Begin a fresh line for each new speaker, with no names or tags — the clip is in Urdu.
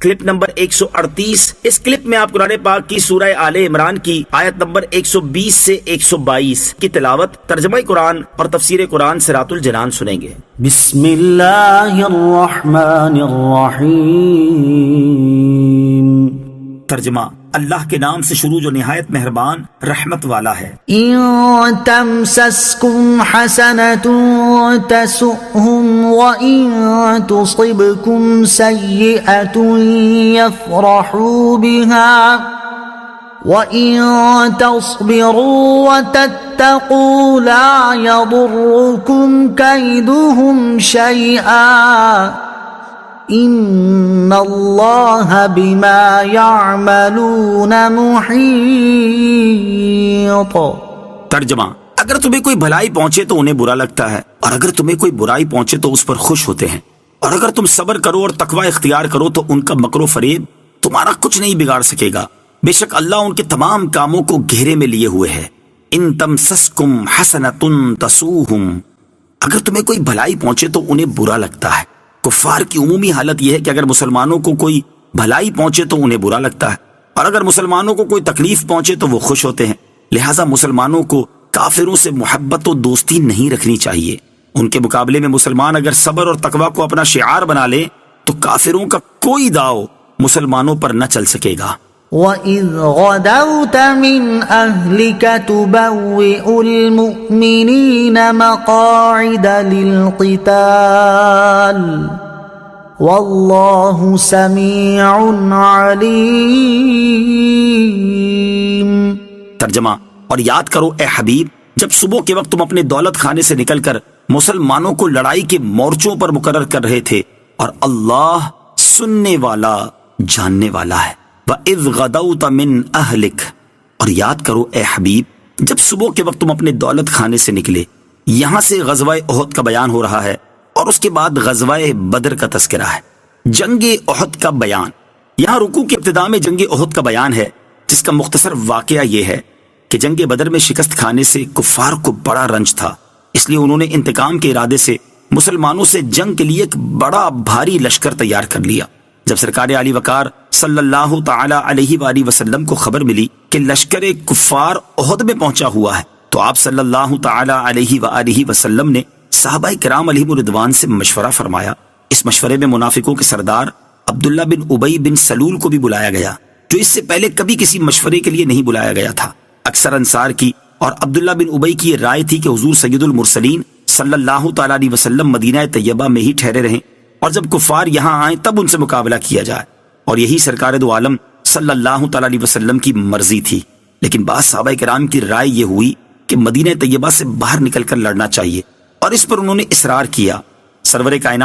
Clip number 138۔ اس کلپ میں آپ قرآن پاک کی سورہ آل عمران کی آیت نمبر 120 سے 122 کی تلاوت، ترجمہ قرآن اور تفسیر قرآن صراط الجنان سنیں گے۔
بسم اللہ الرحمن الرحیم۔
ترجمہ، اللہ کے نام سے شروع جو نہایت مہربان رحمت والا ہے۔
ان تمسسکم حسنۃ تسؤہم وان تصبکم سیئۃ یفرحوا بها وان تصبروا وتتقوا لا یضرکم کیدہم شیئا ان اللہ بما یعملون محیط۔
ترجمہ، اگر تمہیں کوئی بھلائی پہنچے تو انہیں برا لگتا ہے، اور اگر تمہیں کوئی برائی پہنچے تو اس پر خوش ہوتے ہیں، اور اگر تم صبر کرو اور تقوی اختیار کرو تو ان کا مکر و فریب تمہارا کچھ نہیں بگاڑ سکے گا، بے شک اللہ ان کے تمام کاموں کو گھیرے میں لیے ہوئے ہے۔ ان تمسسکم حسنۃ تسؤہم، اگر تمہیں کوئی بھلائی پہنچے تو انہیں برا لگتا ہے۔ کفار کی عمومی حالت یہ ہے کہ اگر مسلمانوں کو کوئی بھلائی پہنچے تو انہیں برا لگتا ہے، اور اگر مسلمانوں کو کوئی تکلیف پہنچے تو وہ خوش ہوتے ہیں۔ لہٰذا مسلمانوں کو کافروں سے محبت و دوستی نہیں رکھنی چاہیے۔ ان کے مقابلے میں مسلمان اگر صبر اور تقوی کو اپنا شعار بنا لے تو کافروں کا کوئی داؤ مسلمانوں پر نہ چل سکے گا۔
وَإِذْ غَدَوْتَ مِنْ أَهْلِكَ تُبَوِّئُ الْمُؤْمِنِينَ مَقَاعِدَ لِلْقِتَالِ وَاللَّهُ سَمِيعٌ عَلِيمٌ۔
ترجمہ، اور یاد کرو اے حبیب جب صبح کے وقت تم اپنے دولت خانے سے نکل کر مسلمانوں کو لڑائی کے مورچوں پر مقرر کر رہے تھے، اور اللہ سننے والا جاننے والا ہے۔ وَإِذْ غَدَوْتَ مِنْ أَهْلِكَ، اور یاد کرو اے حبیب جب صبح کے وقت تم اپنے دولت خانے سے نکلے۔ یہاں سے غزوہ احد کا بیان ہو رہا ہے، اور اس کے بعد غزوہ بدر کا تذکرہ ہے۔ جنگ احد کا بیان، یہاں رکوع کی ابتدا میں جنگ احد کا بیان ہے، جس کا مختصر واقعہ یہ ہے کہ جنگ بدر میں شکست کھانے سے کفار کو بڑا رنج تھا، اس لیے انہوں نے انتقام کے ارادے سے مسلمانوں سے جنگ کے لیے ایک بڑا بھاری لشکر تیار کر لیا۔ جب سرکار علی وقار صلی اللہ تعالی علیہ وآلہ وسلم کو خبر ملی کہ لشکر کفار احد میں پہنچا ہوا ہے تو آپ صلی اللہ تعالی علیہ وآلہ وسلم نے صحابہ کرام علیہم رضوان سے مشورہ فرمایا۔ اس مشورے میں منافقوں کے سردار عبداللہ بن ابی بن سلول کو بھی بلایا گیا، جو اس سے پہلے کبھی کسی مشورے کے لیے نہیں بلایا گیا تھا۔ اکثر انصار کی اور عبداللہ بن ابی کی یہ رائے تھی کہ حضور سید المرسلین صلی اللہ تعالی علیہ وسلم مدینہ طیبہ میں ہی ٹھہرے رہیں، اور جب کفار یہاں آئیں تب ان سے مقابلہ کیا جائے، اور یہی سرکار دو عالم صلی اللہ تعالی علیہ وسلم کی مرضی تھی۔ لیکن بعض صحابہ کرام کی رائے یہ ہوئی کہ مدینہ طیبہ سے باہر نکل کر لڑنا چاہیے، اور اس پر انہوں نے اصرار کیا۔ سرور کائنات